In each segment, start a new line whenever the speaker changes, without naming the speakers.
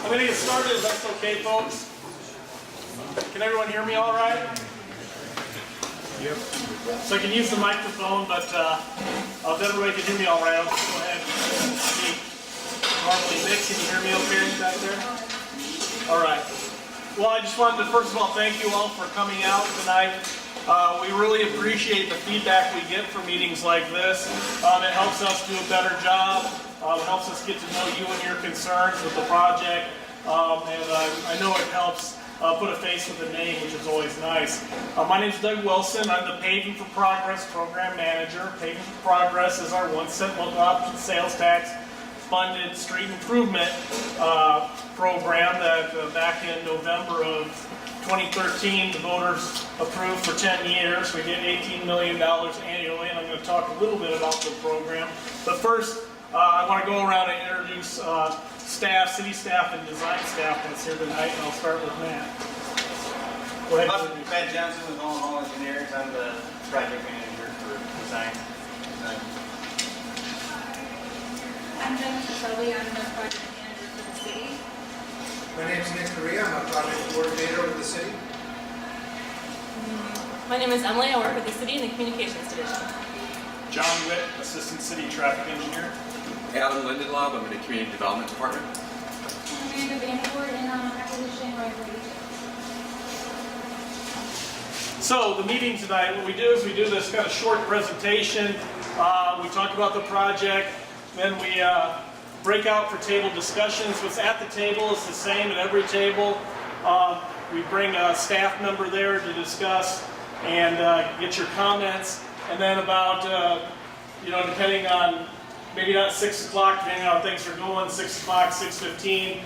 I'm going to get started if that's okay, folks. Can everyone hear me all right? Yep. So I can use the microphone, but if everybody can hear me all right, I'll just go ahead and speak. Normally, Nick, can you hear me okay back there? All right. Well, I just wanted to first of all thank you all for coming out tonight. We really appreciate the feedback we get from meetings like this. It helps us do a better job. It helps us get to know you and your concerns with the project. I know it helps put a face with a name, which is always nice. My name is Doug Wilson. I'm the Paving for Progress Program Manager. Paving for Progress is our 1 cent local option sales tax funded street improvement program that back in November of 2013 the voters approved for 10 years. We get $18 million annually, and I'm going to talk a little bit about the program. But first, I want to go around and introduce staff, city staff, and design staff that's here tonight, and I'll start with Matt. Go ahead.
Matt Johnson with All in All Engineers. I'm the project manager for design.
I'm Jennifer Shelley. I'm the project manager for the city.
My name is Nick Correa. I'm a project coordinator with the city.
My name is Emily. I work with the city in the communications division.
John Witt, Assistant City Traffic Engineer.
Adam Lindenlaub, I'm in the Community Development Department.
Amanda Vandervoort in acquisition right.
So the meeting tonight, what we do is we do this kind of short presentation. We talk about the project, then we break out for table discussions. What's at the table is the same at every table. We bring a staff member there to discuss and get your comments. And then about, depending on, maybe not 6 o'clock, depending on how things are going, 6 o'clock, 6:15,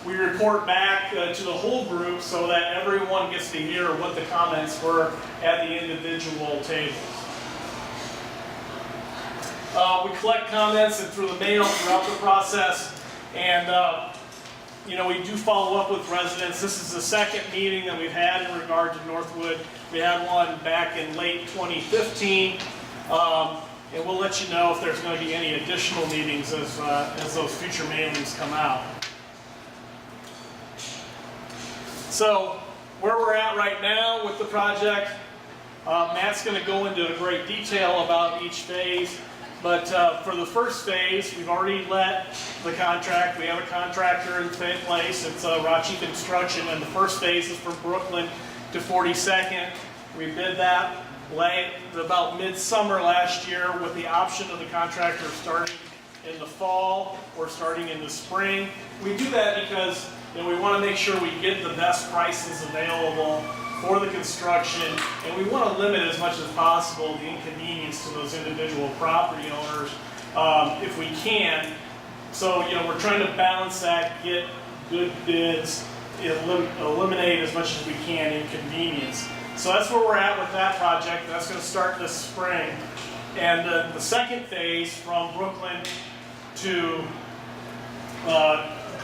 we report back to the whole group so that everyone gets to hear what the comments were at the individual tables. We collect comments and through the mail throughout the process, and we do follow up with residents. This is the second meeting that we've had in regard to Northwood. We had one back in late 2015, and we'll let you know if there's going to be any additional meetings as those future mailings come out. So where we're at right now with the project, Matt's going to go into great detail about each phase. But for the first phase, we've already let the contract. We have a contractor in place. It's Rachi Construction, and the first phase is from Brooklyn to 42nd. We bid that about midsummer last year with the option of the contractor starting in the fall or starting in the spring. We do that because we want to make sure we get the best prices available for the construction, and we want to limit as much as possible the inconvenience to those individual property owners if we can. So we're trying to balance that, get good bids, eliminate as much as we can inconvenience. So that's where we're at with that project. That's going to start this spring. And the second phase from Brooklyn to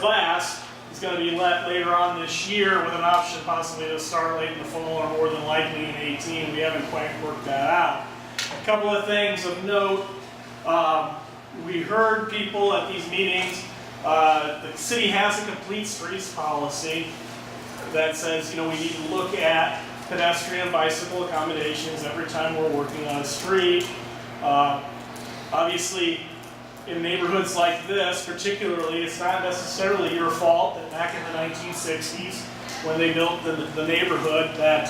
Glass is going to be let later on this year with an option possibly to start late in the fall or more than likely in 18. We haven't quite worked that out. A couple of things of note. We heard people at these meetings, the city has a complete streets policy that says we need to look at pedestrian bicycle accommodations every time we're working on a street. Obviously, in neighborhoods like this, particularly, it's not necessarily your fault that back in the 1960s, when they built the neighborhood, that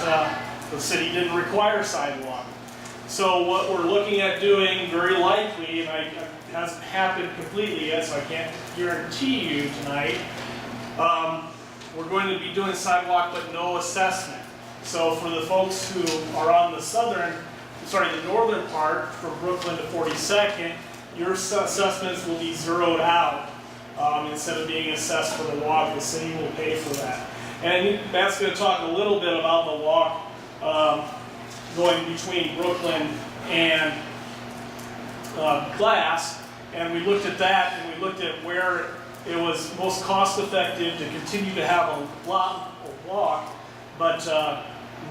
the city didn't require sidewalk. So what we're looking at doing, very likely, and it hasn't happened completely yet, so I can't guarantee you tonight, we're going to be doing sidewalk but no assessment. So for the folks who are on the northern part, from Brooklyn to 42nd, your assessments will be zeroed out instead of being assessed for the walk. The city will pay for that. And Matt's going to talk a little bit about the walk going between Brooklyn and Glass. And we looked at that, and we looked at where it was most cost effective to continue to have a walk, but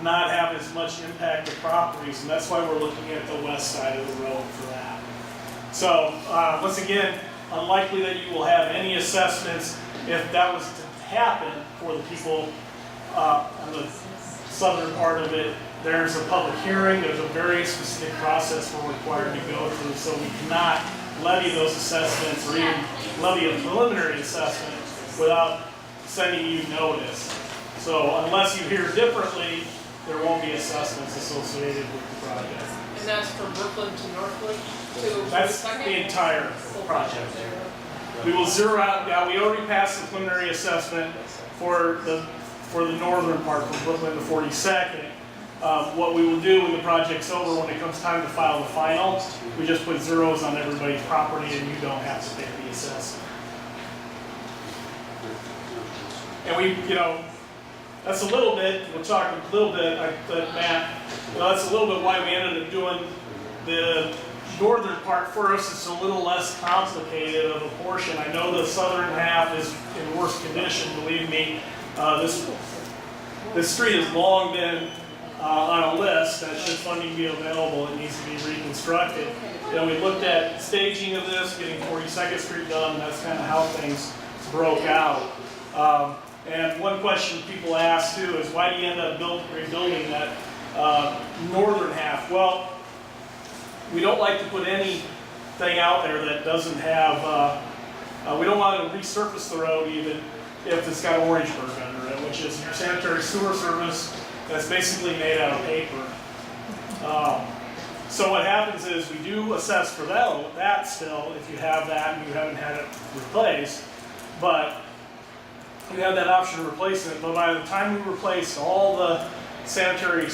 not have as much impact to properties, and that's why we're looking at the west side of the road for that. So once again, unlikely that you will have any assessments if that was to happen for the people on the southern part of it, there's a public hearing, there's a very specific process we're required to go through, so we cannot levy those assessments or even levy a preliminary assessment without sending you notice. So unless you hear differently, there won't be assessments associated with the project.
And that's from Brooklyn to Northwood to
That's the entire project. We will zero out, yeah, we already passed the preliminary assessment for the northern part from Brooklyn to 42nd. What we will do when the project's over, when it comes time to file the final, we just put zeros on everybody's property and you don't have to pay the assessment. And we, that's a little bit, we'll talk a little bit, Matt, that's a little bit why we ended up doing the northern part first. It's a little less complicated of a portion. I know the southern half is in worse condition, believe me. This street has long been on a list that should funding be available, it needs to be reconstructed. We looked at staging of this, getting 42nd Street done, that's kind of how things broke out. And one question people ask too is, why do you end up rebuilding that northern half? Well, we don't like to put anything out there that doesn't have, we don't want to resurface the road even if it's got Orangeburg under it, which is your sanitary sewer service that's basically made out of paper. So what happens is we do assess for that still, if you have that and you haven't had it replaced, but you have that option of replacing it. But by the time we replaced all the sanitary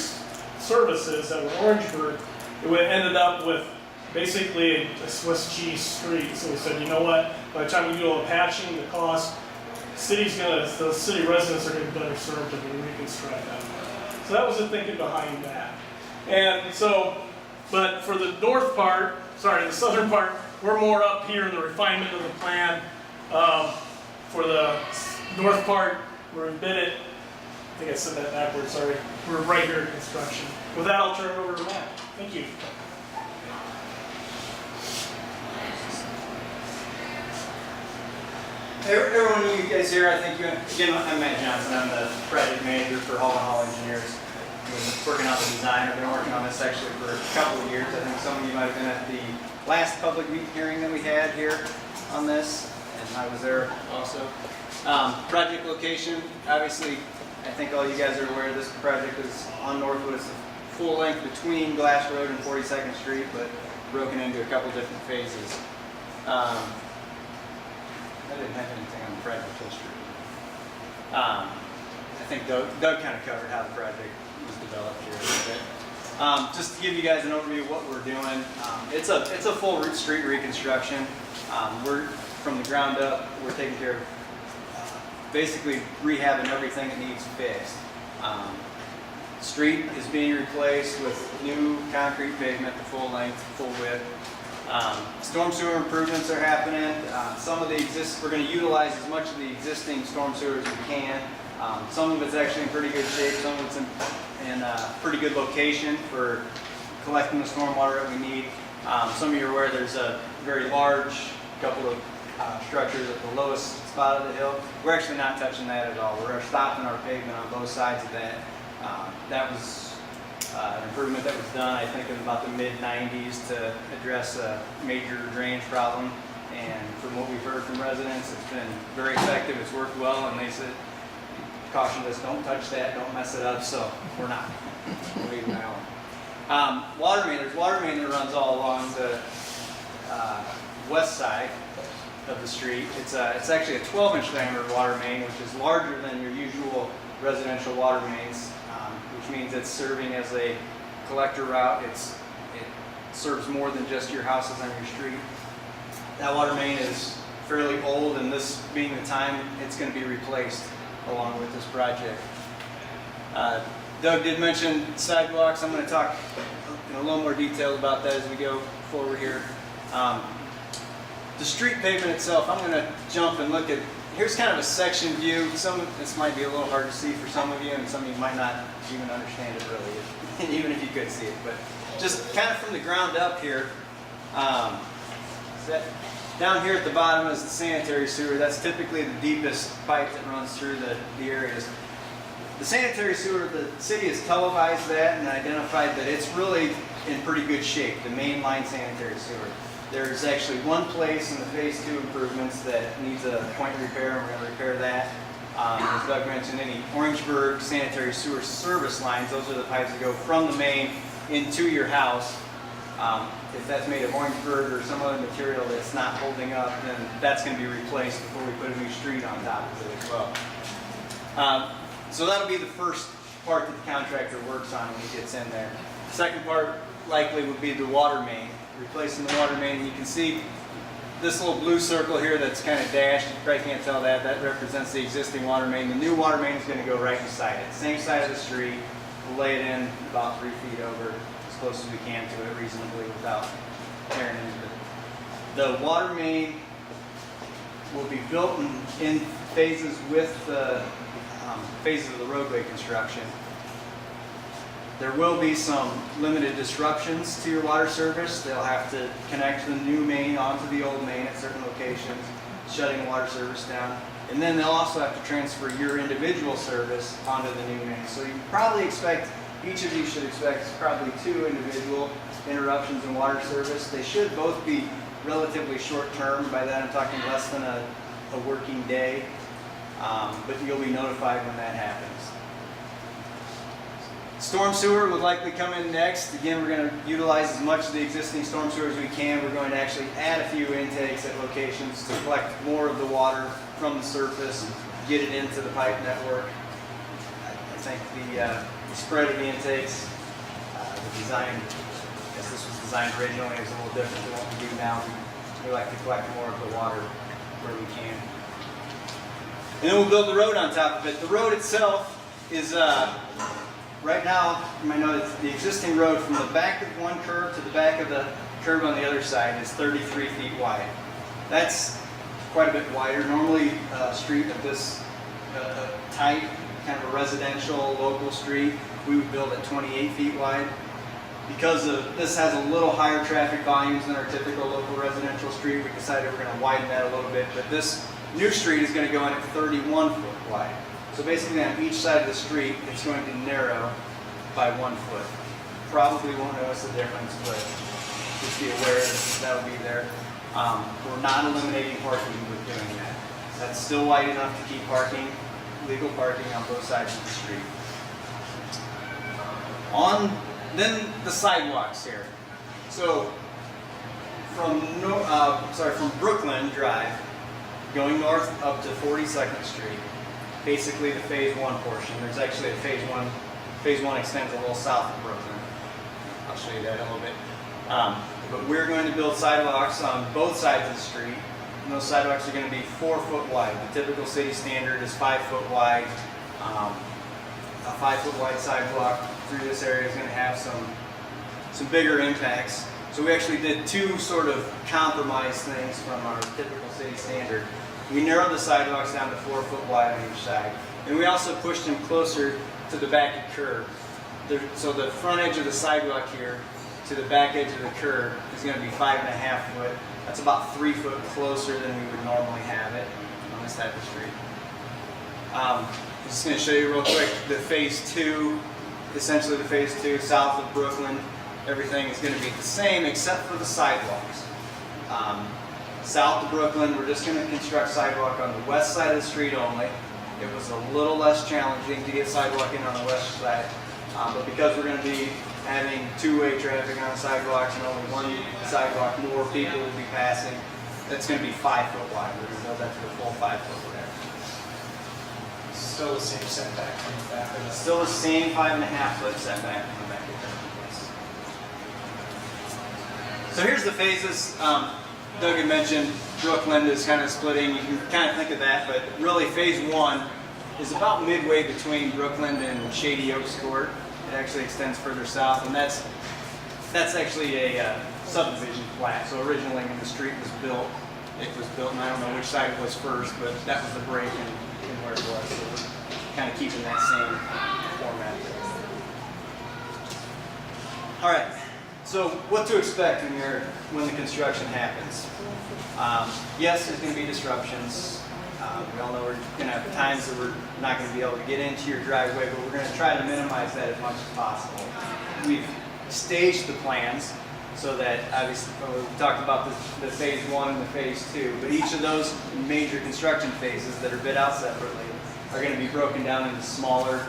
services that were Orangeburg, it ended up with basically a Swiss cheese street. So we said, you know what? By the time we do all the patching, the cost, the city residents are going to be better served if we reconstruct that. So that was the thinking behind that. And so, but for the the southern part, we're more up here in the refinement of the plan. For the north part, we're in bid it. I think I said that backwards, sorry. We're right here in construction. With that, I'll turn it over to Matt. Thank you.
Everyone, you guys here, I think again, I'm Matt Johnson. I'm the project manager for Hall Engineers. I've been working on the design. I've been working on this actually for a couple of years. I think some of you might have been at the last public hearing that we had here on this, and I was there also. Project location, obviously, I think all you guys are aware this project is on Northwood. It's the full length between Glass Road and 42nd Street, but broken into a couple different phases. I didn't have anything on the project history. I think Doug kind of covered how the project was developed here a little bit. Just to give you guys an overview of what we're doing, it's a full street reconstruction. We're from the ground up. We're taking care of basically rehabbing everything that needs fixed. Street is being replaced with new concrete pavement, the full length, full width. Storm sewer improvements are happening. Some of the we're going to utilize as much of the existing storm sewer as we can. Some of it's actually in pretty good shape. Some of it's in pretty good location for collecting the storm water that we need. Some of you are aware there's a very large couple of structures at the lowest spot of the hill. We're actually not touching that at all. We're stopping our pavement on both sides of that. That was an improvement that was done, I think, in about the mid-90s to address a major drainage problem. And from what we've heard from residents, it's been very effective. It's worked well, and they said, cautioned us, don't touch that, don't mess it up. So we're not. We're leaving that one. Water main. There's water main that runs all along the west side of the street. It's actually a 12-inch diameter water main, which is larger than your usual residential water mains, which means it's serving as a collector route. It serves more than just your houses on your street. That water main is fairly old, and this being the time, it's going to be replaced along with this project. Doug did mention sidewalks. I'm going to talk in a little more detail about that as we go forward here. The street pavement itself, I'm going to jump and look at, here's kind of a section view. This might be a little hard to see for some of you, and some of you might not even understand it really, even if you could see it. But just kind of from the ground up here, is that Down here at the bottom is the sanitary sewer. That's typically the deepest pipe that runs through the areas. The sanitary sewer, the city has televised that and identified that it's really in pretty good shape, the mainline sanitary sewer. There's actually one place in the phase 2 improvements that needs a point repair, and we're going to repair that. As Doug mentioned, any Orangeburg sanitary sewer service lines, those are the pipes that go from the main into your house. If that's made of Orangeburg or some other material that's not holding up, then that's going to be replaced before we put a new street on top of it as well. So that'll be the first part that the contractor works on when he gets in there. The second part likely would be the water main, replacing the water main. And you can see this little blue circle here that's kind of dashed. You probably can't tell that. That represents the existing water main. The new water main is going to go right beside it. Same side of the street. We'll lay it in about 3 feet over, as close as we can to it reasonably without tearing into it. The water main will be built in phases with the phases of the roadway construction. There will be some limited disruptions to your water service. They'll have to connect the new main onto the old main at certain locations, shutting water service down. And then they'll also have to transfer your individual service onto the new main. So you probably expect, each of you should expect probably 2 individual interruptions in water service. They should both be relatively short term. By that I'm talking less than a working day. But you'll be notified when that happens. Storm sewer would likely come in next. Again, we're going to utilize as much of the existing storm sewer as we can. We're going to actually add a few intakes at locations to collect more of the water from the surface, get it into the pipe network. I think the spread of the intakes, the design, as this was designed originally, is a little different than what we do now. We like to collect more of the water where we can. And then we'll build the road on top of it. The road itself is, right now, you might know that the existing road from the back of one curve to the back of the curve on the other side is 33 feet wide. That's quite a bit wider. Normally, a street of this type, kind of a residential local street, we would build at 28 feet wide. Because this has a little higher traffic volumes than our typical local residential street, we decided we're going to widen that a little bit. But this new street is going to go in at 31 foot wide. So basically on each side of the street, it's going to narrow by 1 foot. Probably won't notice the difference, but just be aware that'll be there. We're not eliminating parking with doing that. That's still wide enough to keep parking, legal parking on both sides of the street. Then the sidewalks here. So from Brooklyn Drive, going north up to 42nd Street, basically the phase 1 portion. There's actually a phase 1. Phase 1 extends a little south of Brooklyn. I'll show you that in a little bit. But we're going to build sidewalks on both sides of the street. And those sidewalks are going to be 4 foot wide. The typical city standard is 5 foot wide. A 5 foot wide sidewalk through this area is going to have some bigger impacts. So we actually did 2 sort of compromise things from our typical city standard. We narrowed the sidewalks down to 4 foot wide on each side. And we also pushed them closer to the back of the curb. So the front edge of the sidewalk here to the back edge of the curb is going to be 5.5 foot. That's about 3 foot closer than we would normally have it on this type of street. I'm just going to show you real quick the phase 2, essentially the phase 2 south of Brooklyn. Everything is going to be the same except for the sidewalks. South of Brooklyn, we're just going to construct sidewalk on the west side of the street only. It was a little less challenging to get sidewalk in on the west side, but because we're going to be having 2-way traffic on sidewalks and only 1 sidewalk, more people will be passing. That's going to be 5 foot wide. We're going to build that to the full 5 foot there.
Still the same setback from the back of the...
Still the same 5.5 foot setback from the back of the So here's the phases. Doug had mentioned Brooklyn is kind of splitting. You can kind of think of that, but really phase 1 is about midway between Brooklyn and Shady Oaks Court. It actually extends further south, and that's actually a subdivision plat. So originally when the street was built, and I don't know which side it was first, but that was the break in where it was. So we're kind of keeping that same format. All right. So what to expect when the construction happens? Yes, there's going to be disruptions. We all know we're going to have times that we're not going to be able to get into your driveway, but we're going to try to minimize that as much as possible. We've staged the plans so that, obviously, we talked about the phase 1 and the phase 2, but each of those major construction phases that are bid out separately are going to be broken down into smaller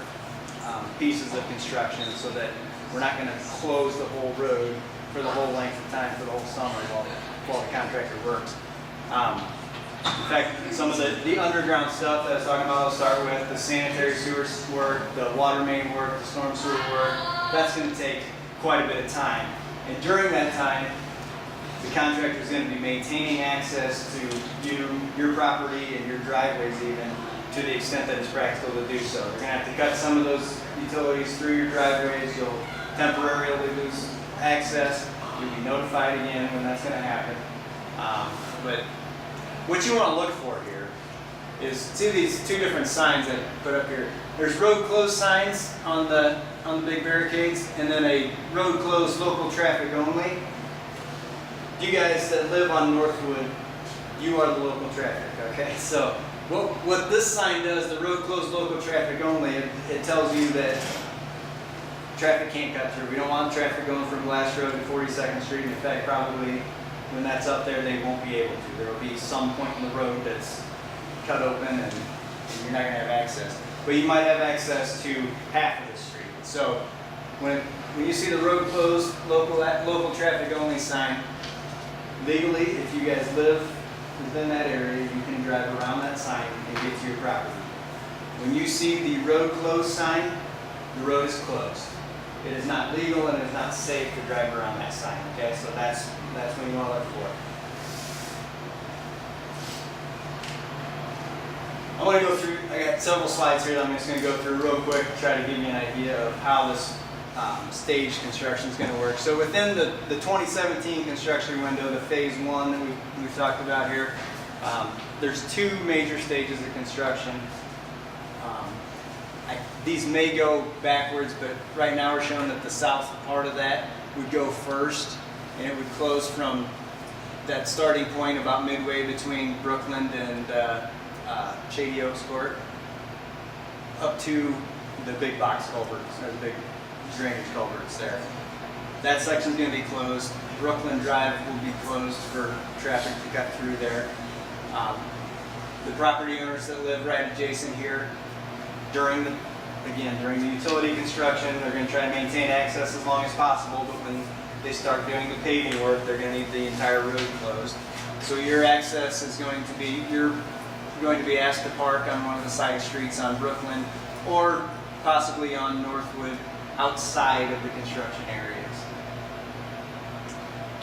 pieces of construction so that we're not going to close the whole road for the whole length of time for the whole summer while the contractor works. In fact, some of the underground stuff that I was talking about, I'll start with the sanitary sewers work, the water main work, the storm sewer work. That's going to take quite a bit of time. And during that time, the contractor is going to be maintaining access to your property and your driveways even to the extent that it's practical to do so. They're going to have to cut some of those utilities through your driveways. You'll temporarily lose access. You'll be notified again when that's going to happen. But what you want to look for here is, see these two different signs that I put up here. There's road closed signs on the big barricades, and then a road closed local traffic only. You guys that live on Northwood, you are the local traffic, okay? So what this sign does, the road closed local traffic only, it tells you that traffic can't cut through. We don't want traffic going from Glass Road to 42nd Street. In fact, probably when that's up there, they won't be able to. There will be some point in the road that's cut open and you're not going to have access. But you might have access to half of the street. So when you see the road closed, local traffic only sign, legally, if you guys live within that area, you can drive around that sign and get to your property. When you see the road closed sign, the road is closed. It is not legal and it is not safe to drive around that sign, okay? So that's what you want to look for. I want to go through, I got several slides here that I'm just going to go through real quick to try to give you an idea of how this stage construction is going to work. So within the 2017 construction window, the phase 1 that we've talked about here, there's two major stages of construction. These may go backwards, but right now we're showing that the south part of that would go first, and it would close from that starting point about midway between Brookland and Shady Oaks Court up to the big box culverts, or the big drainage culverts there. That section is going to be closed. Brooklyn Drive will be closed for traffic to cut through there. The property owners that live right adjacent here, during the utility construction, they're going to try to maintain access as long as possible, but when they start doing the paving work, they're going to need the entire road closed. So your access is going to be, you're going to be asked to park on one of the side streets on Brooklyn, or possibly on Northwood outside of the construction areas.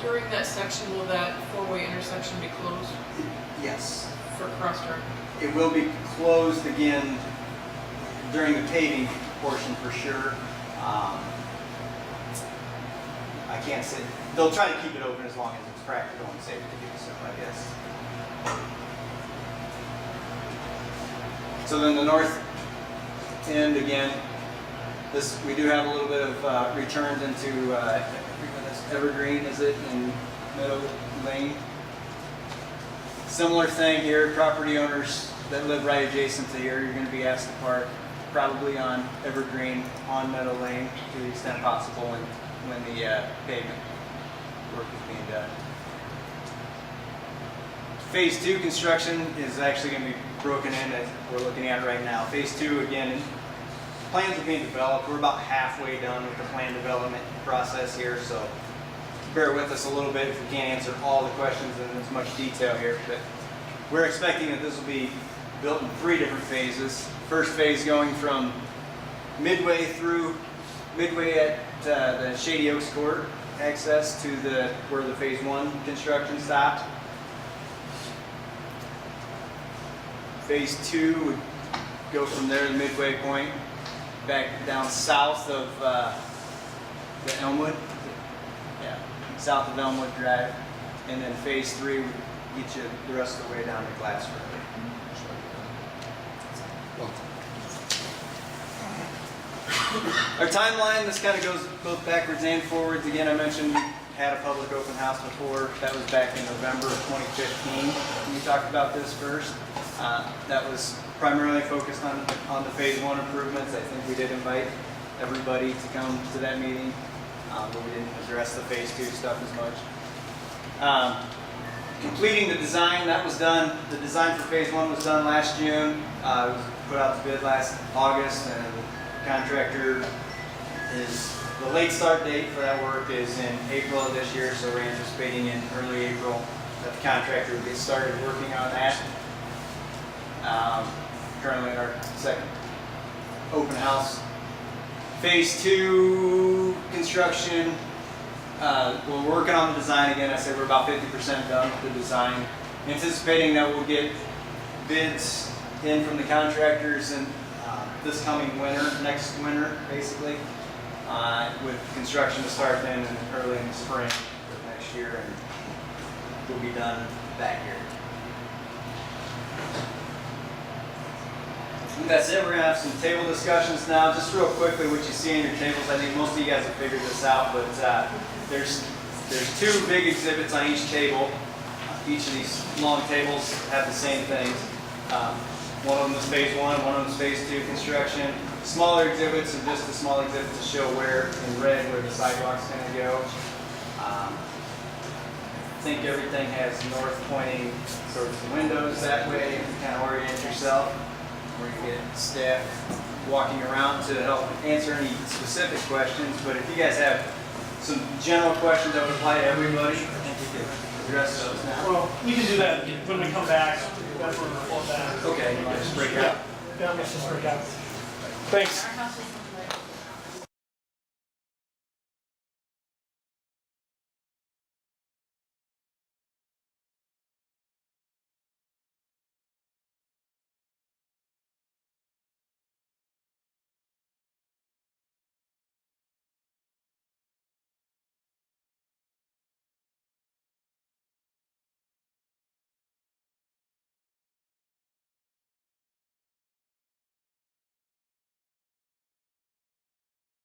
During that section, will that four-way intersection be closed
Yes.
for cross-turn?
It will be closed again during the paving portion for sure. I can't say, they'll try to keep it open as long as it's practical and safe to do so, I guess. So then the north end again, we do have a little bit of returns into Evergreen, is it, in Meadow Lane. Similar thing here, property owners that live right adjacent to here, you're going to be asked to park probably on Evergreen, on Meadow Lane to the extent possible when the pavement work is being done. Phase 2 construction is actually going to be broken in as we're looking at right now. Phase 2, again, plans are being developed. We're about halfway done with the plan development process here, so bear with us a little bit if we can't answer all the questions in as much detail here. But we're expecting that this will be built in 3 different phases. First phase going from midway at the Shady Oaks Court access to where the phase 1 construction stopped. Phase 2 would go from there to the midway point back down south of the Elmwood, south of Elmwood Drive, and then phase 3 would get you the rest of the way down to Glass Road. Our timeline, this kind of goes both backwards and forwards. Again, I mentioned we had a public open house before. That was back in November of 2015. We talked about this first. That was primarily focused on the phase 1 improvements. I think we did invite everybody to come to that meeting, but we didn't address the phase 2 stuff as much. Completing the design, that was done. The design for phase 1 was done last June. It was put out to bid last August, and the contractor the late start date for that work is in April of this year, so we're anticipating in early April that the contractor will get started working on that. Currently in our second open house. Phase 2 construction, we're working on the design again. I said we're about 50% done with the design. Anticipating that we'll get bids in from the contractors in this coming winter, next winter basically, with construction to start then and early in the spring of next year, and we'll be done that year. That's it. We're going to have some table discussions now. Just real quickly, what you see in your tables, I think most of you guys have figured this out, but there's 2 big exhibits on each table. Each of these long tables have the same things. One of them is phase 1, one of them is phase 2 construction. Smaller exhibits are just the small exhibits to show where, in red, where the sidewalk's going to go. I think everything has north pointing sort of windows that way. You can kind of orient yourself. Where you get staff walking around to help answer any specific questions. But if you guys have some general questions that would apply to everybody, I think we could address those now.
Well, we can do that when we come back. That's when we'll pull it back.
Okay, you want to just break out?
Yeah, let's just break out. Thanks.
Our house is